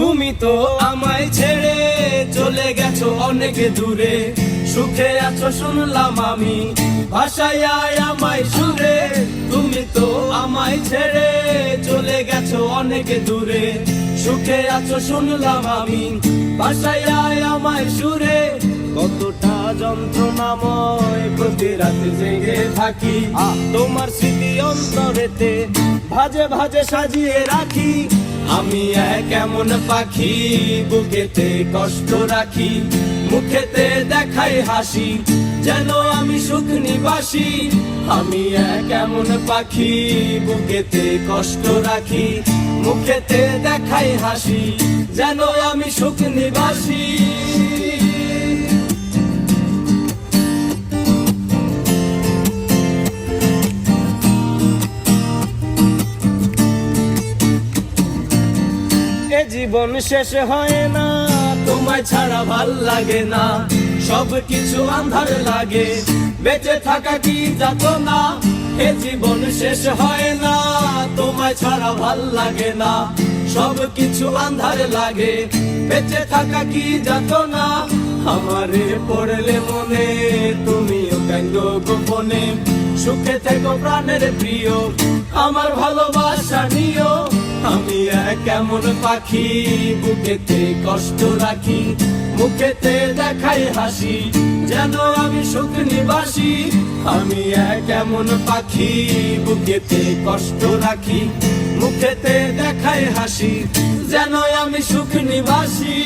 তুমি তো আমায় ছেড়ে চলে গেছো অনেক দূরে, সুখে আছো শুনলাম আমি ভাষায় আমায় সুরে। তুমি তো আমায় ছেড়ে চলে গেছো অনেক দূরে, সুখে আছো শুনলাম আমি ভাষায় আমায় সুরে। কতটা যন্ত্রণাময় প্রতি রাতে জেগে থাকি, তোমার স্মৃতি অন্তরেতে ভাজে ভাজে সাজিয়ে রাখি। আমি এক এমন পাখি বুকেতে কষ্ট রাখি, মুখেতে দেখাই হাসি যেন আমি সুখ নিবাসী। আমি এক এমন পাখি বুকেতে কষ্ট রাখি, মুখেতে দেখাই হাসি যেন আমি সুখ নিবাসী। এ জীবন শেষ হয় না, তোমায় ছাড়া ভাল লাগে না, সব কিছু আন্ধার লাগে, বেঁচে থাকা কি যাতনা। এ জীবন শেষ হয় না, তোমায় ছাড়া ভাল লাগে না, সব কিছু আন্ধার লাগে, বেঁচে থাকা কি যাতনা। আমারে পড়লে মনে তুমিও কান্দো গোপনে, সুখে থেকো প্রাণের প্রিয়, আমার ভালোবাসা নিও। আমি এক এমন পাখি বুকেতে কষ্ট রাখি, মুখেতে দেখাই হাসি যেন আমি সুখ নিবাসী। আমি এক এমন পাখি বুকেতে কষ্ট রাখি, মুখেতে দেখাই হাসি যেন আমি সুখ নিবাসী।